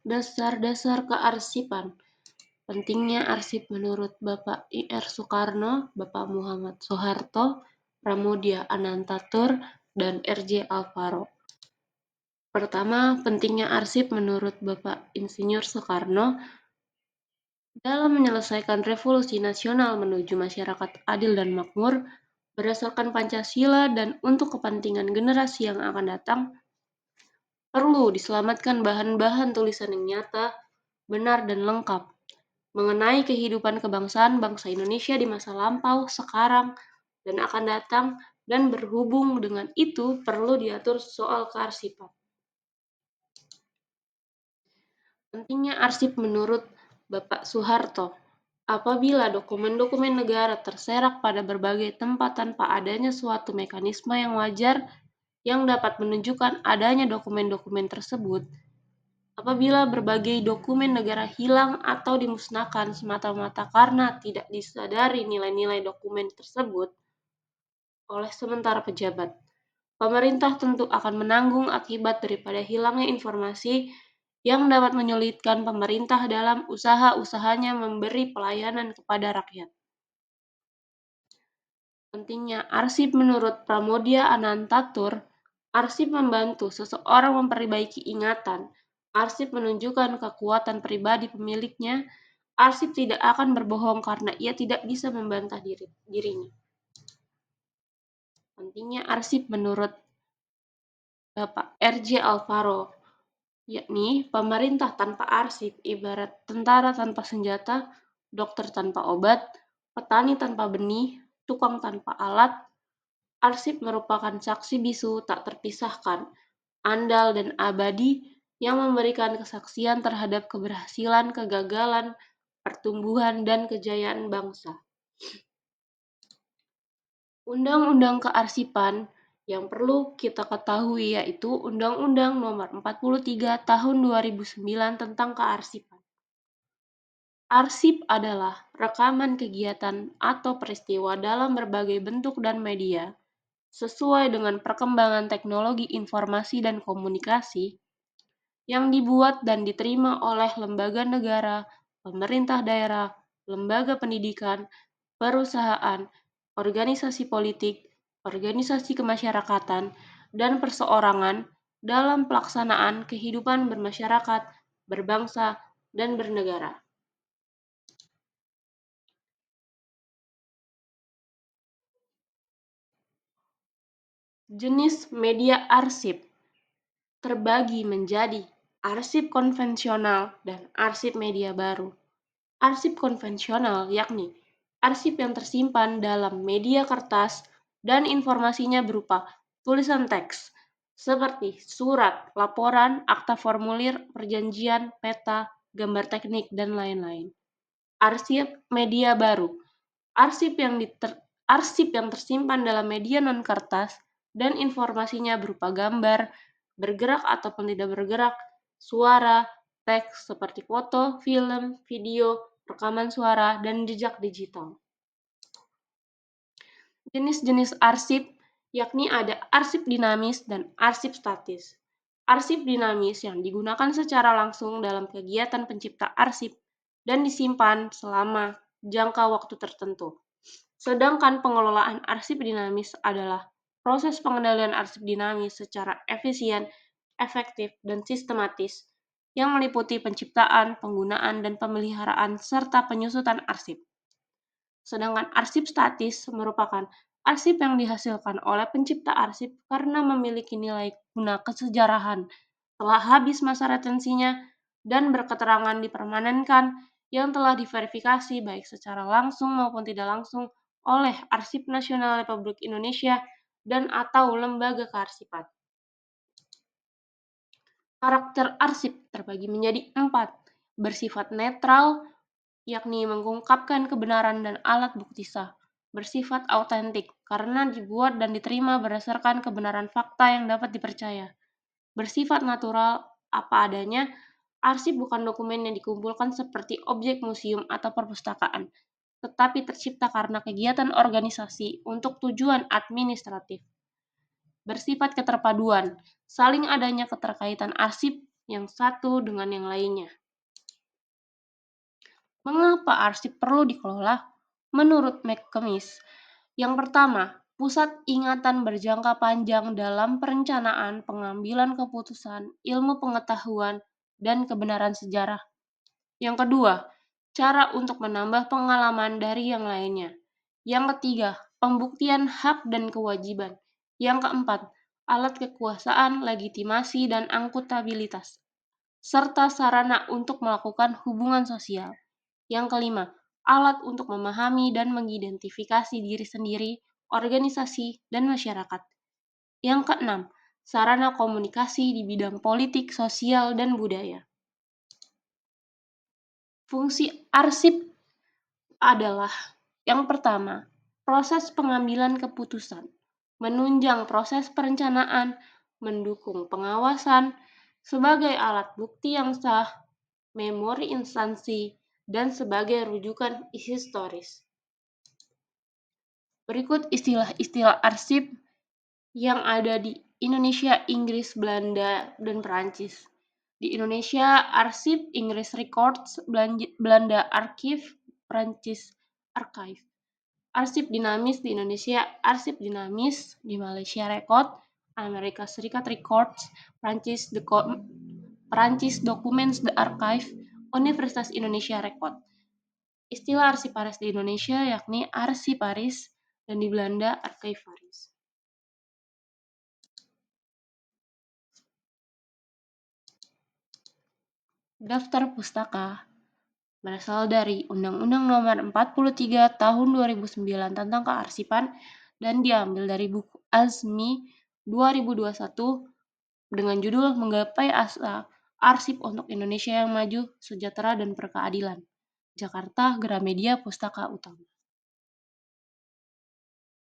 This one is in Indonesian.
Dasar-dasar kearsipan. Pentingnya arsip menurut Bapak I.R. Soekarno, Bapak Muhammad Soeharto, Pramoedya Anantatur, dan R.J. Alvaro. Pertama, pentingnya arsip menurut Bapak Insinyur Soekarno dalam menyelesaikan revolusi nasional menuju masyarakat adil dan makmur berdasarkan Pancasila dan untuk kepentingan generasi yang akan datang, perlu diselamatkan bahan-bahan tulisan yang nyata, benar, dan lengkap mengenai kehidupan kebangsaan bangsa Indonesia di masa lampau, sekarang, dan akan datang, dan berhubung dengan itu perlu diatur soal kearsipan. Pentingnya arsip menurut Bapak Soeharto. Apabila dokumen-dokumen negara terserak pada berbagai tempat tanpa adanya suatu mekanisme yang wajar yang dapat menunjukkan adanya dokumen-dokumen tersebut, apabila berbagai dokumen negara hilang atau dimusnahkan semata-mata karena tidak disadari nilai-nilai dokumen tersebut oleh sementara pejabat, pemerintah tentu akan menanggung akibat daripada hilangnya informasi yang dapat menyulitkan pemerintah dalam usaha-usahanya memberi pelayanan kepada rakyat. Pentingnya arsip menurut Pramoedya Anantatur, arsip membantu seseorang memperbaiki ingatan, arsip menunjukkan kekuatan pribadi pemiliknya, arsip tidak akan berbohong karena ia tidak bisa membantah dirinya. Pentingnya arsip menurut Bapak R.J. Alvaro, yakni pemerintah tanpa arsip ibarat tentara tanpa senjata, dokter tanpa obat, petani tanpa benih, tukang tanpa alat. Arsip merupakan saksi bisu tak terpisahkan, andal dan abadi yang memberikan kesaksian terhadap keberhasilan, kegagalan, pertumbuhan, dan kejayaan bangsa. Undang-undang kearsipan yang perlu kita ketahui yaitu Undang-Undang Nomor 43 Tahun 2009 tentang kearsipan. Arsip adalah rekaman kegiatan atau peristiwa dalam berbagai bentuk dan media, sesuai dengan perkembangan teknologi informasi dan komunikasi, yang dibuat dan diterima oleh lembaga negara, pemerintah daerah, lembaga pendidikan, perusahaan, organisasi politik, organisasi kemasyarakatan, dan perseorangan dalam pelaksanaan kehidupan bermasyarakat, berbangsa, dan bernegara. Jenis media arsip terbagi menjadi arsip konvensional dan arsip media baru. Arsip konvensional yakni arsip yang tersimpan dalam media kertas dan informasinya berupa tulisan teks seperti surat, laporan, akta formulir, perjanjian, peta, gambar teknik, dan lain-lain. Arsip media baru. Arsip yang arsip yang tersimpan dalam media non-kertas dan informasinya berupa gambar, bergerak ataupun tidak bergerak, suara, teks seperti foto, film, video, rekaman suara, dan jejak digital. Jenis-jenis arsip yakni ada arsip dinamis dan arsip statis. Arsip dinamis yang digunakan secara langsung dalam kegiatan pencipta arsip dan disimpan selama jangka waktu tertentu. Sedangkan pengelolaan arsip dinamis adalah proses pengendalian arsip dinamis secara efisien, efektif, dan sistematis yang meliputi penciptaan, penggunaan, dan pemeliharaan serta penyusutan arsip. Sedangkan arsip statis merupakan arsip yang dihasilkan oleh pencipta arsip karena memiliki nilai guna kesejarahan, telah habis masa retensinya, dan berketerangan dipermanenkan yang telah diverifikasi baik secara langsung maupun tidak langsung oleh Arsip Nasional Republik Indonesia dan atau lembaga kearsipan. Karakter arsip terbagi menjadi 4, bersifat netral, yakni mengungkapkan kebenaran dan alat bukti sah, bersifat autentik karena dibuat dan diterima berdasarkan kebenaran fakta yang dapat dipercaya, bersifat natural apa adanya, arsip bukan dokumen yang dikumpulkan seperti objek museum atau perpustakaan, tetapi tercipta karena kegiatan organisasi untuk tujuan administratif. Bersifat keterpaduan, saling adanya keterkaitan arsip yang satu dengan yang lainnya. Mengapa arsip perlu dikelola? Menurut McComish, yang pertama, pusat ingatan berjangka panjang dalam perencanaan, pengambilan keputusan, ilmu pengetahuan, dan kebenaran sejarah. Yang kedua, cara untuk menambah pengalaman dari yang lainnya. Yang ketiga, pembuktian hak dan kewajiban. Yang keempat, alat kekuasaan, legitimasi, dan akuntabilitas, serta sarana untuk melakukan hubungan sosial. Yang kelima, alat untuk memahami dan mengidentifikasi diri sendiri, organisasi, dan masyarakat. Yang keenam, sarana komunikasi di bidang politik, sosial, dan budaya. Fungsi arsip adalah yang pertama, proses pengambilan keputusan, menunjang proses perencanaan, mendukung pengawasan, sebagai alat bukti yang sah, memori instansi, dan sebagai rujukan historis. Berikut istilah-istilah arsip yang ada di Indonesia, Inggris, Belanda, dan Perancis. Di Indonesia, arsip, Inggris records, Belanda archive, Perancis archive. Arsip dinamis di Indonesia, arsip dinamis di Malaysia record, Amerika Serikat records, Perancis documents the archive, Universitas Indonesia record. Istilah arsiparis di Indonesia yakni arsiparis dan di Belanda archivaris. Daftar pustaka berasal dari Undang-Undang Nomor 43 Tahun 2009 tentang Kearsipan dan diambil dari buku Azmi 2021 dengan judul Menggapai Asa Arsip untuk Indonesia yang Maju, Sejahtera, dan Berkeadilan. Jakarta, Gramedia Pustaka Utama.